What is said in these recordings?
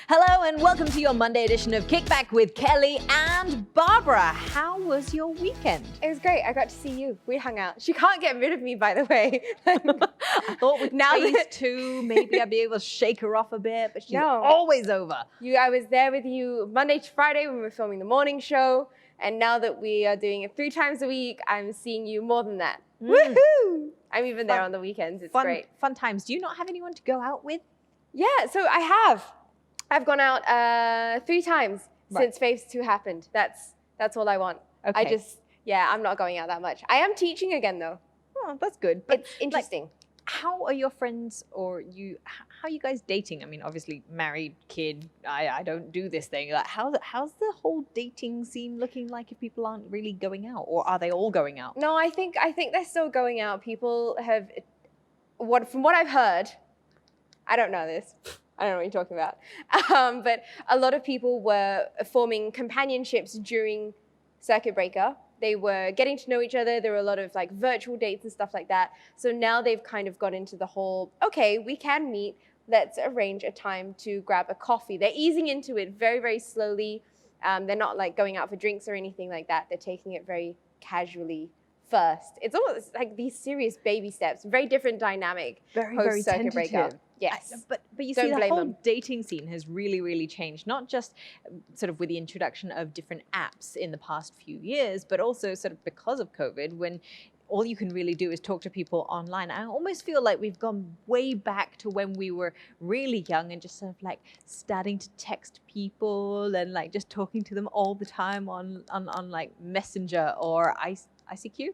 Hello and welcome to your Monday edition of Kickback with Kelly and Barbara. How was your weekend? It was great. I got to see you. We hung out. She can't get rid of me, by the way. I thought with Now phase that- 2, maybe I'd be able to shake her off a bit, but she's No. always over. I was there with you Monday to Friday when we were filming the morning show. And now that we are doing it 3 times a week, I'm seeing you more than that. Woohoo! I'm even there on the weekends. It's great. Fun times. Do you not have anyone to go out with? Yeah, so I have. I've gone out 3 times since phase 2 happened. That's all I want. Okay. I'm not going out that much. I am teaching again though. Oh, that's good. But It's interesting. how are your friends or you, how are you guys dating? I mean, obviously married, kid, I don't do this thing. Like, how's the whole dating scene looking like if people aren't really going out, or are they all going out? No, I think they're still going out. People have, from what I've heard, I don't know this. I don't know what you're talking about. But a lot of people were forming companionships during circuit breaker. They were getting to know each other. There were a lot of like virtual dates and stuff like that. So now they've kind of got into the whole, okay, we can meet. Let's arrange a time to grab a coffee. They're easing into it very, very slowly. They're not like going out for drinks or anything like that. They're taking it very casually first. It's almost like these serious baby steps, very different dynamic Very post-circuit breaker. tentative. Yes. But you Don't see, the blame whole them. dating scene has really changed, not just sort of with the introduction of different apps in the past few years, but also sort of because of COVID, when all you can really do is talk to people online. I almost feel like we've gone way back to when we were really young and just sort of like starting to text people and like just talking to them all the time on like Messenger or ICQ?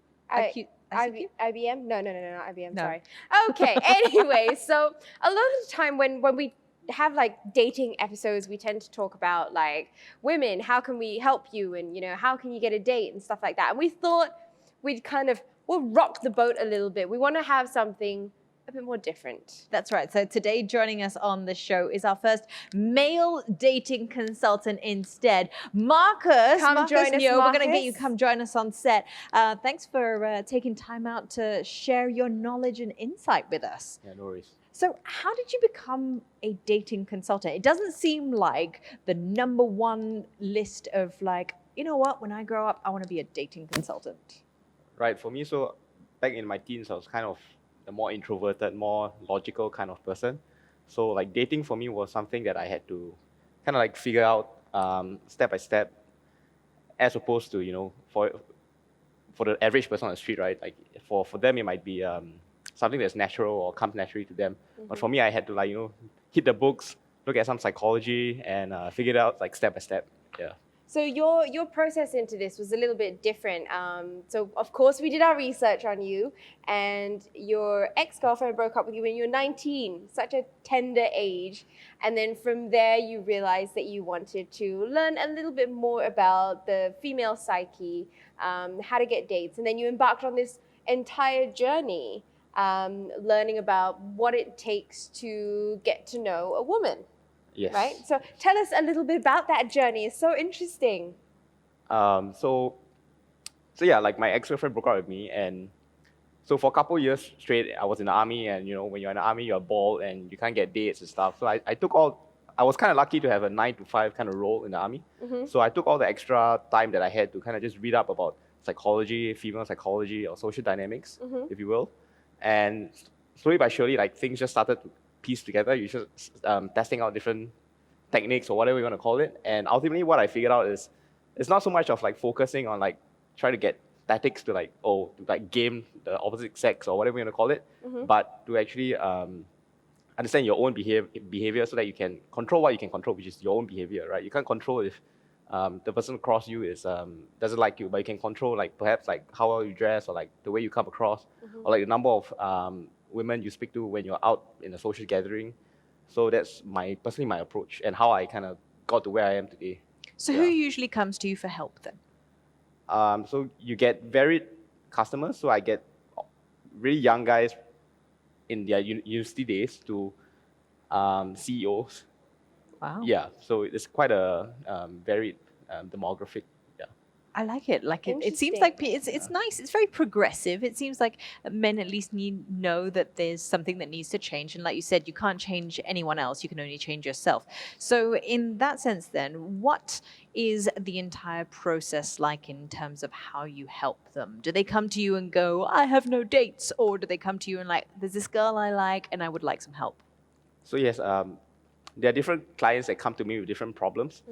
IBM? No, not IBM, No. sorry. Okay, anyway, so a lot of the time when we have like dating episodes, we tend to talk about like women, how can we help you, and how can you get a date and stuff like that. And we thought we'll rock the boat a little bit. We want to have something a bit more different. That's right. So today joining us on the show is our first male dating consultant instead, Marcus Come join us, Neo. We're going to get you Marcus. come join us on set. Thanks for taking time out to share your knowledge and insight with us. Yeah, no worries. So how did you become a dating consultant? It doesn't seem like the number one list of like, you know what, when I grow up, I want to be a dating consultant. Right, for me, so back in my teens, I was kind of the more introverted, more logical kind of person. So like dating for me was something that I had to kind of like figure out step by step, as opposed to, for the average person on the street, right? Like for them, it might be something that's natural or comes naturally to them. But for me, I had to hit the books, look at some psychology and figure it out like step by step. Yeah. So your process into this was a little bit different. So of course we did our research on you, and your ex-girlfriend broke up with you when you were 19, such a tender age. And then from there you realized that you wanted to learn a little bit more about the female psyche, how to get dates. And then you embarked on this entire journey, learning about what it takes to get to know a woman. Yes. Right? So tell us a little bit about that journey. It's so interesting. So yeah, like my ex-girlfriend broke up with me, and so for a couple of years straight, I was in the army, and when you're in the army, you're bored and you can't get dates and stuff. So I was kind of lucky to have a 9 to 5 kind of role in the army. So I took all the extra time that I had to kind of just read up about psychology, female psychology, or social dynamics, if you will. And slowly but surely, like things just started to piece together. You just testing out different techniques or whatever you want to call it. And ultimately what I figured out is it's not so much of like focusing on like trying to get tactics to game the opposite sex or whatever you want to call it, but to actually understand your own behavior so that you can control what you can control, which is your own behavior, right? You can't control if the person across you is doesn't like you, but you can control like perhaps like how well you dress or like the way you come across, or like the number of women you speak to when you're out in a social gathering. So that's personally my approach and how I kind of got to where I am today. So who usually comes to you for help then? So you get varied customers. So I get really young guys in their university days to CEOs. Wow. Yeah, so it's quite a varied demographic. Yeah. I like it. Like it seems Interesting. like it's nice. It's very progressive. It seems like men at least know that there's something that needs to change. And like you said, you can't change anyone else. You can only change yourself. So in that sense, then, what is the entire process like in terms of how you help them? Do they come to you and go, "I have no dates," or do they come to you and like, "There's this girl I like, and I would like some help"? So yes, there are different clients that come to me with different problems.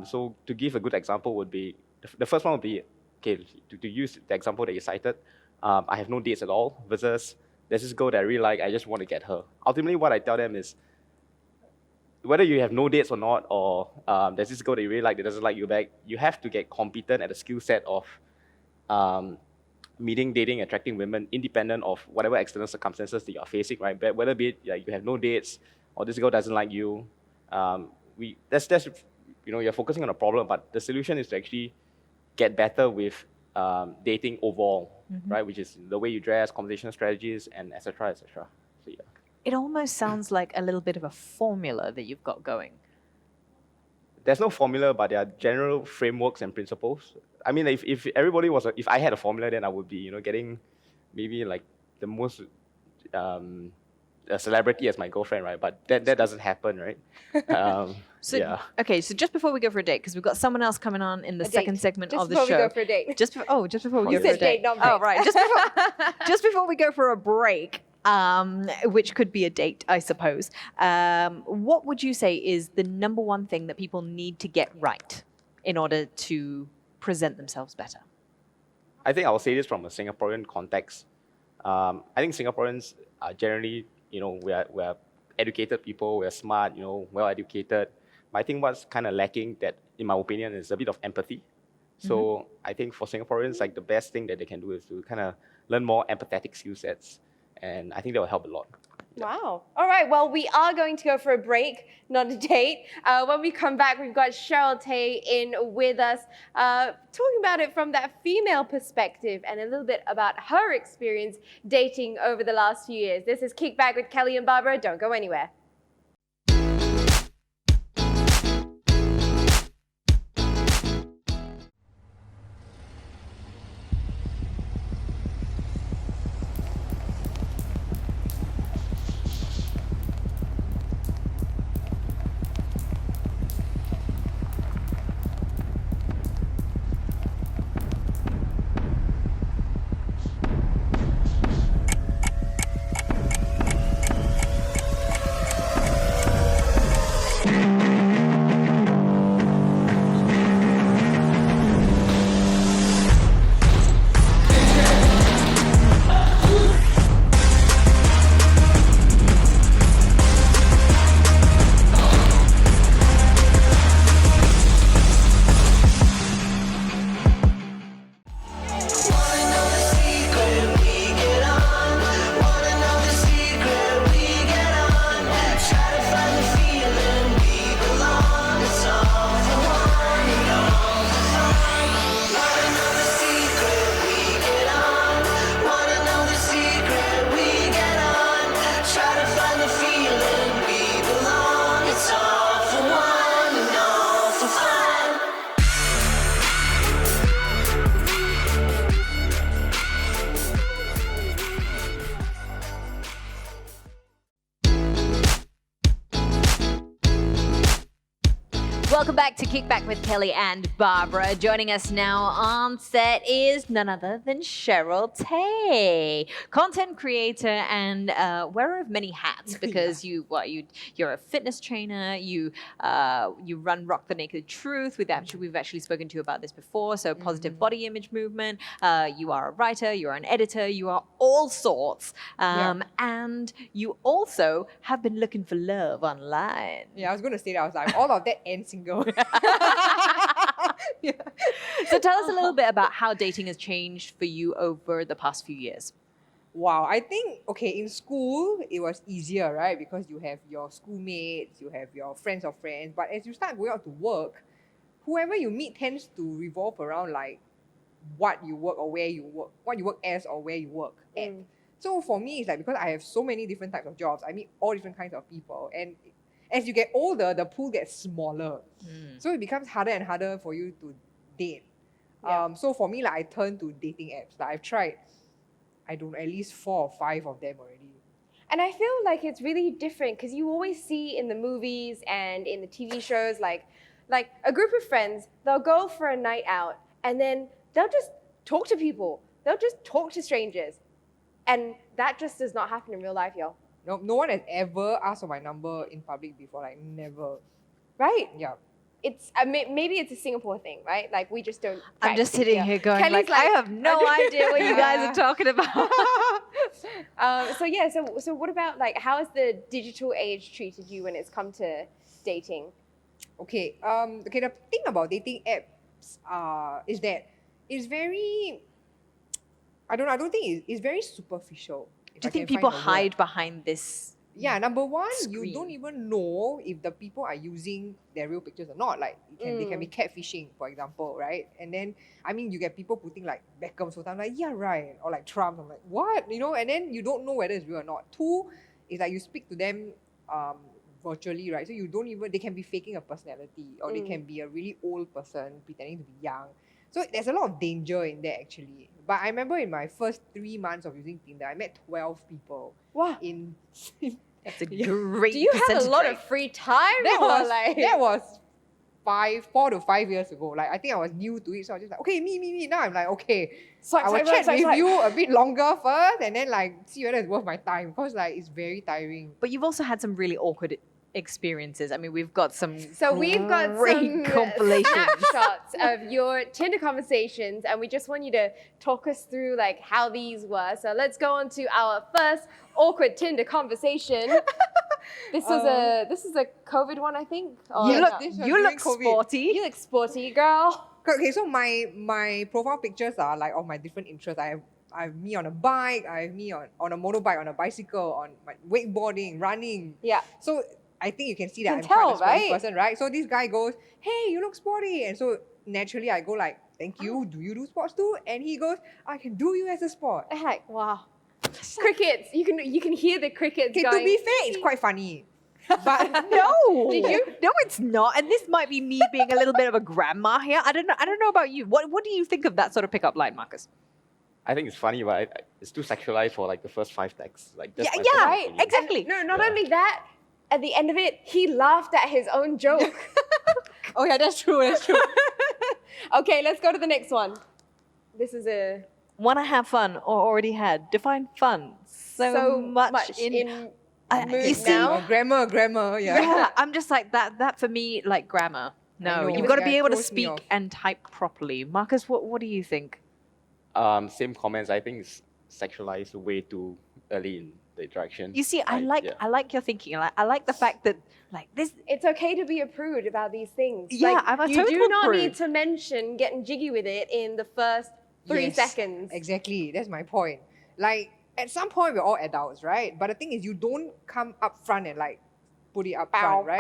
So to give a good example would be, the first one would be, okay, to use the example that you cited, I have no dates at all, versus there's this girl that I really like, I just want to get her. Ultimately, what I tell them is, whether you have no dates or not, or there's this girl that you really like that doesn't like you back, you have to get competent at the skill set of meeting, dating, attracting women, independent of whatever external circumstances that you're facing, right? But whether be it you have no dates, or this girl doesn't like you, that's you're focusing on a problem, but the solution is to actually get better with dating overall, right? Which is the way you dress, conversational strategies, and etc. etc. So yeah. It almost sounds like a little bit of a formula that you've got going. There's no formula, but there are general frameworks and principles. I mean, if everybody was, if I had a formula, then I would be, getting maybe like the most a celebrity as my girlfriend, right? But that doesn't happen, right? So, yeah. okay, so just before we go for a date, because we've got someone else coming on in the A second date. segment Just of the before show. we go for a date. Just before we You go for a said date. date, not Oh, break. right. Just before we go for a break, which could be a date, I suppose. What would you say is the number one thing that people need to get right in order to present themselves better? I think I'll say this from a Singaporean context. I think Singaporeans are generally, we are educated people, we're smart, well educated. But I think what's kind of lacking, that, in my opinion, is a bit of empathy. So I think for Singaporeans, like, the best thing that they can do is to kind of learn more empathetic skill sets, and I think that will help a lot. Wow. All right. Well, we are going to go for a break, not a date. When we come back, we've got Cheryl Tay in with us, talking about it from that female perspective and a little bit about her experience dating over the last few years. This is Kickback with Kelly and Barbara. Don't go anywhere. Welcome back to Kickback with Kelly and Barbara. Joining us now on set is none other than Cheryl Tay, content creator and wearer of many hats, because you're a fitness trainer. You run Rock the Naked Truth. We've actually spoken to you about this before. So positive body image movement. You are a writer. You are an editor. You are all sorts. And you also have been looking for love online. Yeah, I was going to say that. I was like, all of that and single. Yeah. So tell us a little bit about how dating has changed for you over the past few years. Wow, I think, okay, in school, it was easier, right? Because you have your schoolmates, you have your friends of friends. But as you start going out to work, whoever you meet tends to revolve around like what you work or where you work, what you work as or where you work at. So for me, it's like, because I have so many different types of jobs, I meet all different kinds of people. And as you get older, the pool gets smaller. So it becomes harder and harder for you to date. Yeah. So for me, like I turned to dating apps. Like I've tried, I don't know, at least 4 or 5 of them already. And I feel like it's really different because you always see in the movies and in the TV shows, like a group of friends, they'll go for a night out and then they'll just talk to people. They'll just talk to strangers. And that just does not happen in real life, yo. No one has ever asked for my number in public before. Like never. Right? Yeah. It's maybe it's a Singapore thing, right? Like we just don't. I'm just practice it sitting here going Kelly's I have no idea what you guys Yeah. are talking about. So what about like how has the digital age treated you when it's come to dating? Okay. Okay. The thing about dating apps is that it's very. I don't think it's very superficial. if Do I you think can people find a word. hide behind this? Yeah, number one, you Screen. don't even know if the people are using their real pictures or not. Like they can be catfishing, for example, right? And then I mean you get people putting like Beckham, so I'm like, yeah, right. Or like Trump, I'm like, what? You know, and then you don't know whether it's real or not. Two, is like you speak to them virtually, right? So you don't even they can be faking a personality or they can be a really old person pretending to be young. So there's a lot of danger in there actually. But I remember in my first 3 months of using Tinder, I met 12 people Wow. in That's a great Do you have a percentage lot rate. of free time? that or was like that was 4 to 5 years ago. Like I think I was new to it, so I was just like, okay, me. Now I'm like, okay, Swipe, I will swipe, chat swipe, with swipe. you a bit longer first, and then like see whether it's worth my time. Because like it's very tiring. But you've also had some really awkward experiences. I mean, we've got some So we've got great some compilations. snapshots of your Tinder conversations, and we just want you to talk us through like how these were. So let's go on to our first awkward Tinder conversation. This is a COVID one, I think. Or You no? look, this was you look during COVID. sporty. You look sporty, girl. Okay, so my profile pictures are like of my different interests. I have me on a bike, I have me on a motorbike, on a bicycle, on my wakeboarding, running. Yeah. So I think you can see that Can I'm quite tell, a sporty right? person, right? So this guy goes, hey, you look sporty. And so naturally I go like, thank you. Do you do sports too? And he goes, I can do you as a sport. I'm like, wow. Crickets. You can hear the crickets Okay, going. to be fair, it's quite funny. But No, Did you? No, it's not. And this might be me being a little bit of a grandma here. I don't know about you. What do you think of that sort of pickup line, Marcus? I think it's funny, but it's too sexualized for like the first 5 texts. Like that's Yeah, my yeah, personal right, opinion. exactly. No, not Yeah. only that, at the end of it, he laughed at his own joke. oh yeah, that's true. Okay, let's go to the next one. This is a Want to have fun or already had? Define fun. So much in I- mood you see- now. Grammar, yeah. Yeah, I'm just like that. That for me, like grammar. No, know. you've got to Yeah, be it able to throws me speak off. and type properly. Marcus, what do you think? Same comments. I think it's sexualized way too early in the interaction. You see, I Right, yeah. like your thinking. I like the fact that like this. It's okay to be a prude about these things. Yeah, Like, I'm a you total do not prude. need to mention getting jiggy with it in the first 3 Yes, seconds. Exactly, that's my point. Like at some point we're all adults, right? But the thing is, you don't come up front and like put it up front, right?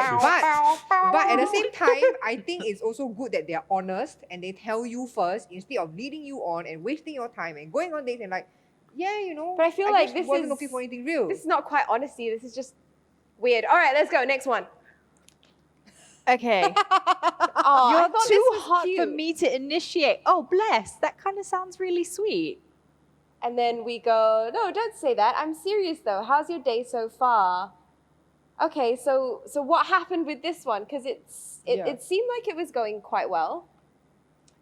But at the same time, I think it's also good that they're honest and they tell you first instead of leading you on and wasting your time and going on dates and like, yeah, you know. But I feel like just this wasn't is- looking for anything real. This is not quite honesty. This is just weird. All right, let's go. Next one. Okay, Oh, I you're thought too this was hot for cute. me to initiate. Oh, bless. That kind of sounds really sweet. And then we go, no, don't say that. I'm serious though. How's your day so far? Okay, so what happened with this one? Because it Yeah. seemed like it was going quite well.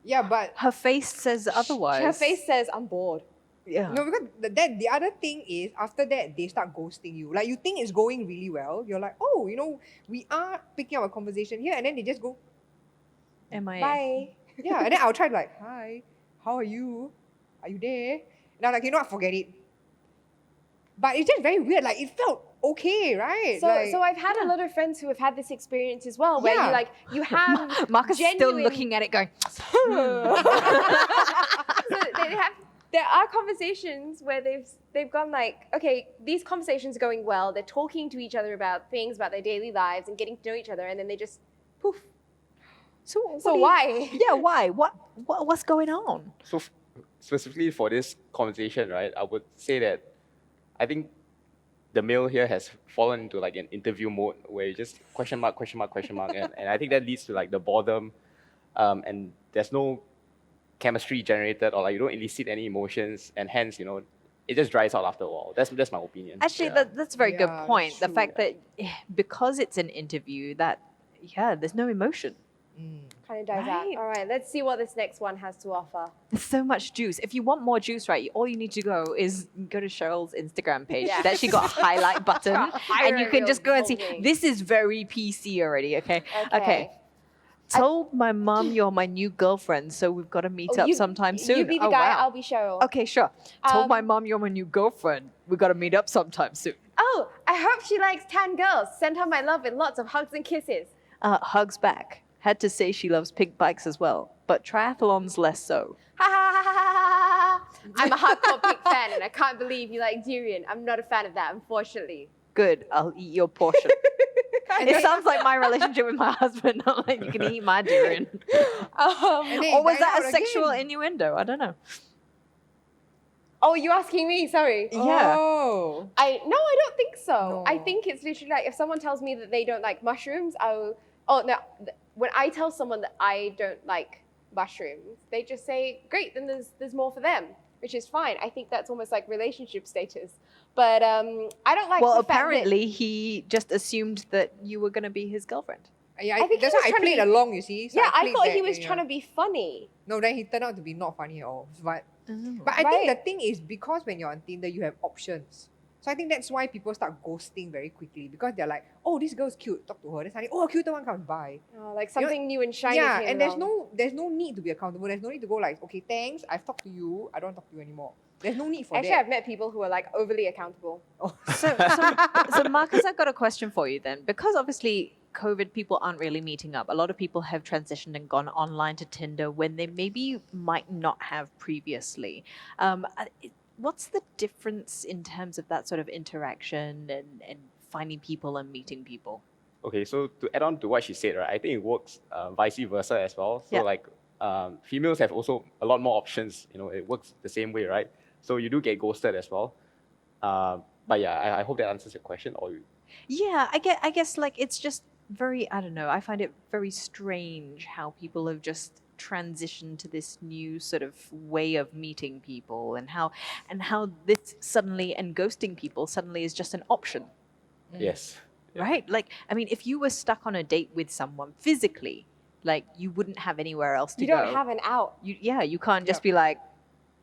Yeah, but Her face says otherwise. Her face says, I'm bored. Yeah. no, because the other thing is after that they start ghosting you. Like you think it's going really well. You're like, oh, you know, we are picking up a conversation here, and then they just go, MIA. Bye. yeah, and then I'll try to like, hi, how are you? Are you there? And I'm like, you know what, forget it. But it's just very weird. Like it felt okay, right? So, like, so I've had a lot of friends who have had this experience as well, where Yeah. you have Marcus is still genuine- looking at it, going. So there are conversations where they've gone like, okay, these conversations are going well. They're talking to each other about things about their daily lives and getting to know each other, and then they just poof. So So why? Yeah, why? What's going on? So specifically for this conversation, right, I would say that I think the male here has fallen into like an interview mode where you just question mark, and I think that leads to like the boredom, and there's no chemistry generated, or like you don't elicit any emotions, and hence, you know, it just dries out after a while. That's my opinion. Actually, Yeah. that's a very good Yeah, point. that's The true. fact that because it's an interview, that there's no emotion. Kind of dies Right. out. All right, let's see what this next one has to offer. There's so much juice. If you want more juice, right, all you need to go is go to Cheryl's Instagram page. Yeah. She's actually got a highlight button, and you highlight can reel just go and see. whole thing. This is very PC already. Okay. Okay. Told my mom you're my new girlfriend, so we've got to meet up sometime soon. You be the Oh, guy, wow. I'll be Cheryl. Okay, sure. Told my Um, mom you're my new girlfriend. We got to meet up sometime soon. Oh, I hope she likes tan girls. Send her my love and lots of hugs and kisses. Hugs back. Had to say she loves pink bikes as well, but triathlons less so. Ha ha ha ha ha ha. I'm a hardcore pig fan and I can't believe you like durian. I'm not a fan of that, unfortunately. Good, I'll eat your portion. It sounds like my relationship with my husband, not like you can eat my durian. And then Or was it died that a out sexual again. innuendo? I don't know. Oh, you asking me? Sorry. Yeah. Oh. I don't think so. I No. think it's literally like if someone tells me that they don't like mushrooms, when I tell someone that I don't like mushrooms, they just say, "Great, then there's more for them," which is fine. I think that's almost like relationship status. But I don't like. Well, the fact that- apparently he just assumed that you were going to be his girlfriend. Yeah, I think he that's was why I trying to played be- along, you see. So yeah, I played thought back he was and, trying to be funny. No, then he turned out to be not funny at all. But Oh. I think the Right. thing is because when you're on Tinder, you have options. So I think that's why people start ghosting very quickly because they're like, oh, this girl's cute, talk to her. Then suddenly, oh, a cuter one comes by. Like something new and shiny. Yeah, came and there's along. no need to be accountable. There's no need to go like, okay, thanks, I've talked to you, I don't talk to you anymore. There's no need for Actually, that. I've met people who are like overly accountable. So Marcus, I've got a question for you then. Because obviously COVID, people aren't really meeting up. A lot of people have transitioned and gone online to Tinder when they maybe might not have previously. What's the difference in terms of that sort of interaction and finding people and meeting people? Okay, so to add on to what she said, right, I think it works vice versa as well. So Yeah. like females have also a lot more options. You know, it works the same way, right? So you do get ghosted as well. But yeah, I hope that answers your question. Or Yeah, I guess like it's just very, I don't know, I find it very strange how people have just transitioned to this new sort of way of meeting people and how this suddenly and ghosting people suddenly is just an option. yes, yeah. Right? Like, I mean, if you were stuck on a date with someone physically, like you wouldn't have anywhere else to You go. don't have an out. You can't just be like,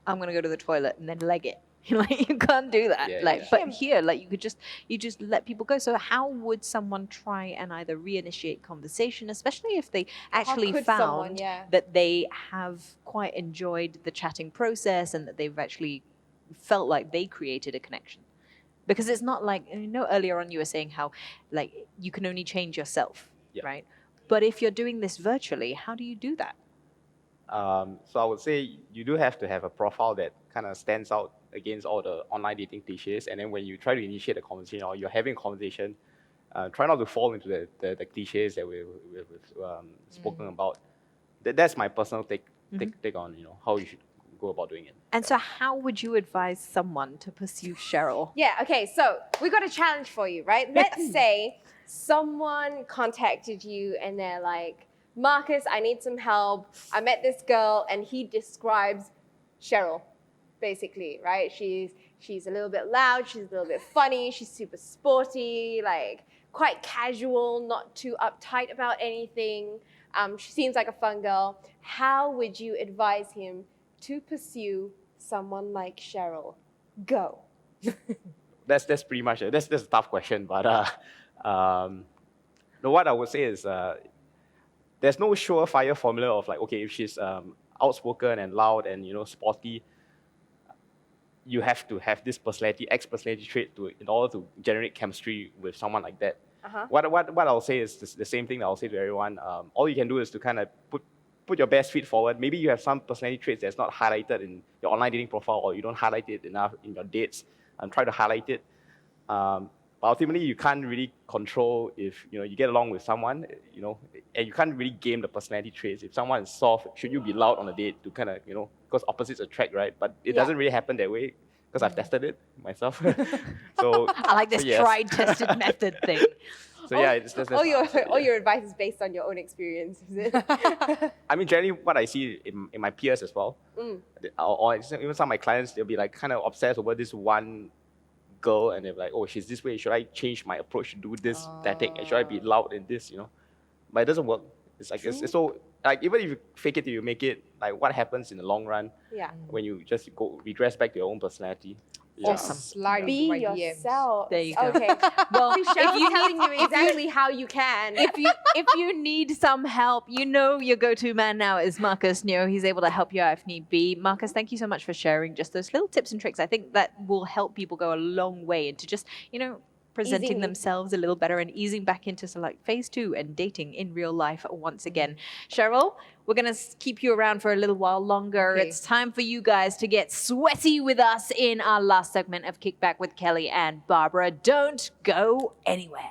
I'm gonna go to the toilet and then leg it. Like you can't do that. Yeah, like, yeah. but here, like you just let people go. So how would someone try and either reinitiate conversation, especially if they actually could found someone, yeah. that they have quite enjoyed the chatting process and that they've actually felt like they created a connection? Because it's not like, you know, earlier on you were saying how like you can only change yourself, Yeah. right? But if you're doing this virtually, how do you do that? So I would say you do have to have a profile that kind of stands out against all the online dating cliches. And then when you try to initiate a conversation or you're having a conversation, try not to fall into the cliches that we've spoken about. That's my personal take on how you should go about doing it. And so how would you advise someone to pursue Cheryl? Yeah, okay, so we got a challenge for you, right? Let's say someone contacted you and they're like, Marcus, I need some help. I met this girl and he describes Cheryl, basically, right? She's a little bit loud, she's a little bit funny, she's super sporty, like quite casual, not too uptight about anything. She seems like a fun girl. How would you advise him to pursue someone like Cheryl? Go. That's pretty much it. That's a tough question, but what I would say is there's no surefire formula of like, okay, if she's outspoken and loud and sporty, you have to have this personality trait in order to generate chemistry with someone like that. Uh-huh. What I'll say is the same thing that I'll say to everyone. All you can do is to kind of put your best feet forward. Maybe you have some personality traits that's not highlighted in your online dating profile, or you don't highlight it enough in your dates. Try to highlight it. But ultimately, you can't really control if you get along with someone, and you can't really game the personality traits. If someone is soft, should you be loud on a date to kind of because opposites attract, right? But it doesn't really happen that way because I've tested it myself. So I like this yes. tried, tested method thing. So yeah, it's just all your advice is based on your own experience, is it? I mean, generally what I see in my peers as well, or even some of my clients, they'll be like kind of obsessed over this one girl, and they're like, oh, she's this way. Should I change my approach to do this tactic? Should I be loud in this? But it doesn't work. It's like it's so like even if you fake it till you make it, like what happens in the long run? Yeah. When you just regress back to your own personality. Awesome. Slide Be into my DMs. yourself. There you go. Okay. Well, Cheryl's telling you exactly how you can. if you need some help, your go-to man now is Marcus Neo. He's able to help you out if need be. Marcus, thank you so much for sharing just those little tips and tricks. I think that will help people go a long way into just, presenting Easing. themselves a little better and easing back into phase 2 and dating in real life once again. Cheryl, we're going to keep you around for a little while longer. Okay. It's time for you guys to get sweaty with us in our last segment of Kickback with Kelly and Barbara. Don't go anywhere.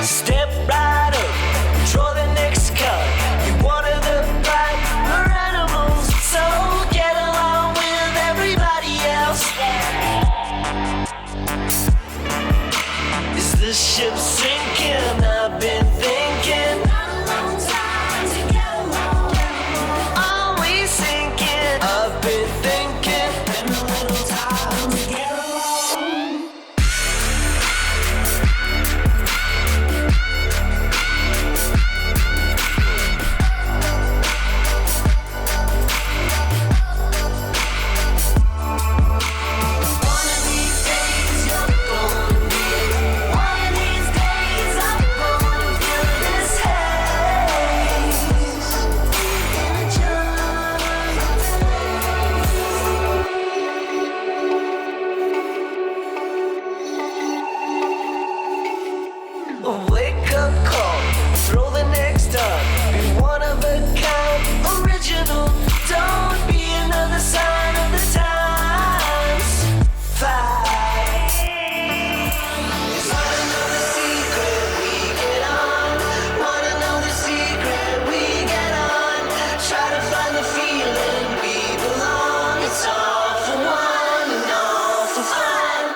Step right up, draw the next card. You're one of the pack, animals, so get along with everybody else. Is this ship sinking? I've been thinking. Always sinking. I've been thinking. Been a little time to get along. Wake up call, throw the next up. Be one of a kind, original. Don't be another sign of the times. Fight. Wanna know the secret? We get on. Wanna know the secret? We get on. Try to find the feeling we belong. It's all for one and all for fun.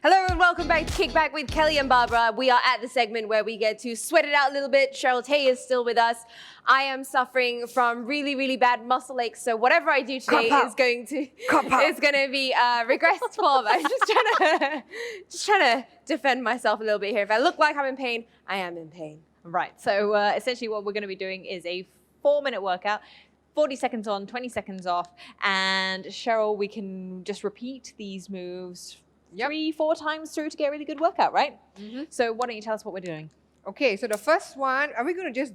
Hello and welcome back to Kickback with Kelly and Barbara. We are at the segment where we get to sweat it out a little bit. Cheryl Tay is still with us. I am suffering from really, really bad muscle aches, so whatever I do today is going to be regressed form. I'm just trying to defend myself a little bit here. If I look like I'm in pain, I am in pain. Right. So essentially what we're going to be doing is a 4-minute workout. 40 seconds on, 20 seconds off. And Cheryl, we can just repeat these moves 3-4 times through to get a really good workout, right? So why don't you tell us what we're doing? Okay, so the first one, are we going to just,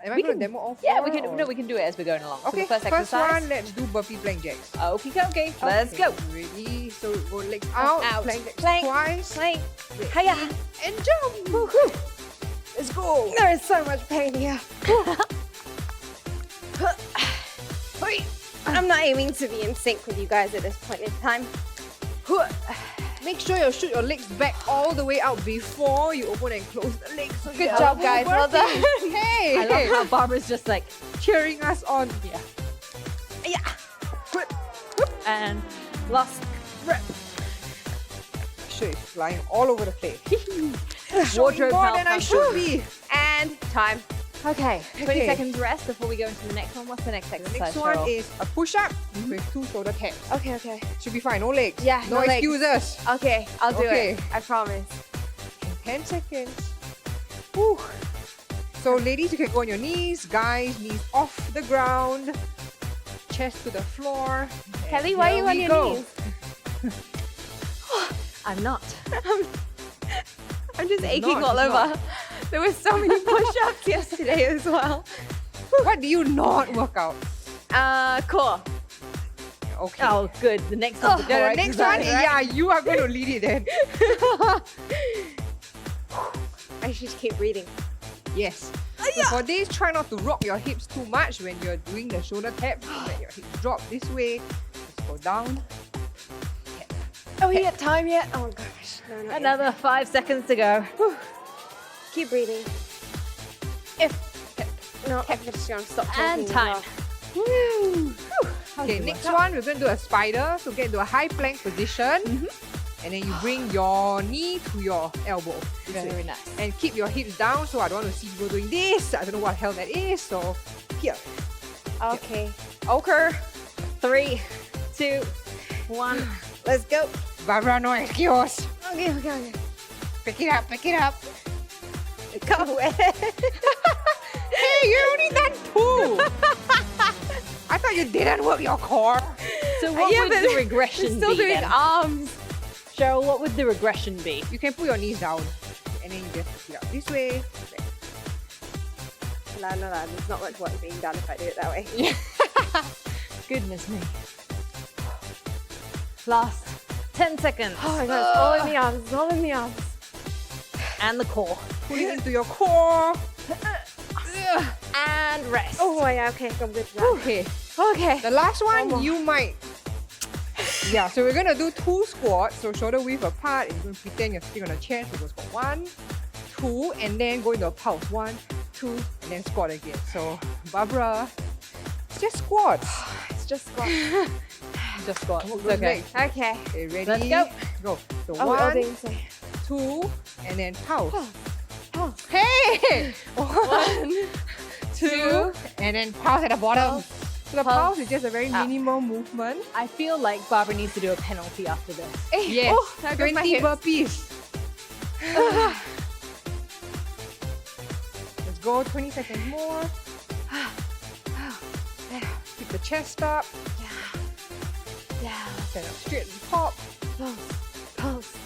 am I going to demo all 4? Yeah, we can. or- No, we can do it as we're going along. Okay, So the first first exercise. one, let's do burpee plank jacks. Okay. Let's Okay, go. Ready? So go legs out, Out. plank jacks Plank. twice, Plank. ready, Hiya. and jump. Woohoo. Let's go. There is so much pain here. I'm not aiming to be in sync with you guys at this point in time. Make sure you shoot your legs back all the way out before you open and close the legs. So Good job, guys. Well done. Hey, I love how Barbara's just like, cheering us on. yeah. And last rep. Sure, it's flying all over the place. Wardrobe More than I should be. And time. Okay, 20 Okay. seconds rest before we go into the next one. What's the next The exercise, next one Cheryl? is a push-up with 2 shoulder taps. Okay. Should be fine, no legs. Yeah, no no legs. excuses. Okay, I'll do Okay. it. I promise. 10 seconds. Whew. So ladies, you can go on your knees. Guys, knees off the ground. Chest to the floor. Kelly, And why are here you on we your go. knees? I'm not. I'm just aching not, all it's over. not. There were so many push-ups yesterday as well. What do you not work out? Core. Okay. Oh, good. The next one's the Yeah, core the next one, exercise, right? yeah, you are going to lead it then. I should keep breathing. Yes. So for this, try not to rock your hips too much when you're doing the shoulder taps. So let your hips drop this way. Just go down. Oh, we got time yet? Oh gosh. No, not yet. Another 5 seconds to go. Keep breathing. No, I'm just gonna stop talking. And as time. well. Okay, next one, we're going to do a spider. So get into a high plank position. And then you bring your knee to your elbow. This way. Very nice. And keep your hips down. So I don't want to see people doing this. I don't know what the hell that is. So here. Okay. Okay. 3, 2, 1. Let's go. Barbara, no excuse. Okay. Pick it up, pick it up. Come away. Hey, you only done 2. I thought you didn't work your core. So what Yeah, would but the regression We're still be doing then? arms. Cheryl, what would the regression be? You can put your knees down. And then you just pick it up this way. No, there's not much work being done if I do it that way. Goodness me. Last 10 seconds. Oh my god, it's all in the arms, it's all in the arms. And the core. Put it into your core. And rest. Oh yeah, okay, I'm good for that. Okay. Okay. The last one, more. you might. Yeah, so we're gonna do 2 squats. So shoulder width apart. And you're gonna pretend you're sitting on a chair. So go squat 1, 2, and then go into a pulse. 1, 2, and then squat again. So Barbara, it's just squats. It's just squat. Just squat. Work It's those okay. legs. Okay. Okay, ready? Let's go. Go. So Oh, we're all 1, doing the same. 2, and then pulse. Pulse. Hey! 1, 2, and then pulse at the bottom. So the Pulse. pulse is just a very minimal movement. I feel like Barbara needs to do a penalty after this. Yes. Oh, there goes my 20 hips. burpees. Let's go. 20 seconds more. Keep the chest up. Down. Stand up straight and pop. Pulse.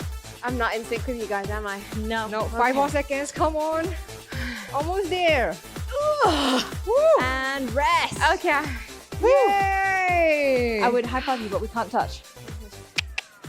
I'm not in sync with you guys, am I? No. No, 5 more seconds. Come on. Almost there. Woo! And rest. Okay. Yay! I would high five you, but we can't touch.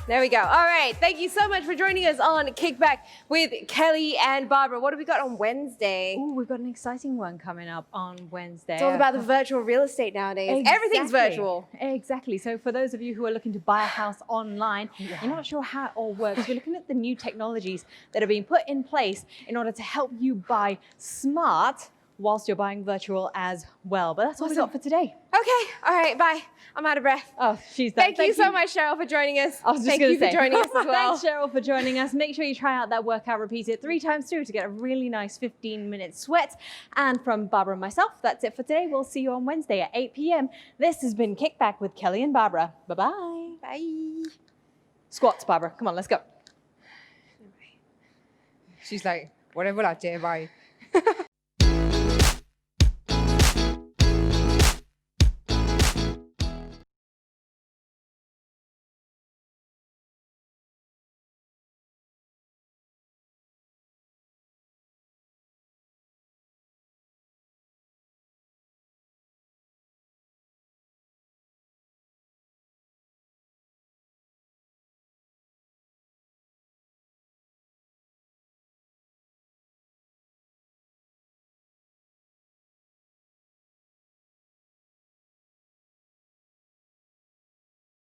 There we go. All right. Thank you so much for joining us on Kickback with Kelly and Barbara. What have we got on Wednesday? Oh, we've got an exciting one coming up on Wednesday. It's all about the virtual real estate nowadays. Everything's Exactly. virtual. Exactly. So for those of you who are looking to buy a house online, you're not sure how it all works, we're looking at the new technologies that are being put in place in order to help you buy smart whilst you're buying virtual as well. But that's all we got for today. Okay. All right. Bye. I'm out of breath. Oh, she's done. Thank you so much, Cheryl, for joining us. I was just Thank going you to say. for joining us as well. Thanks, Cheryl, for joining us. Make sure you try out that workout. Repeat it 3 times through to get a really nice 15-minute sweat. And from Barbara and myself, that's it for today. We'll see you on Wednesday at 8 p.m. This has been Kickback with Kelly and Barbara. Bye-bye. Bye. Squats, Barbara. Come on, let's go. She's like, whatever lah, bye.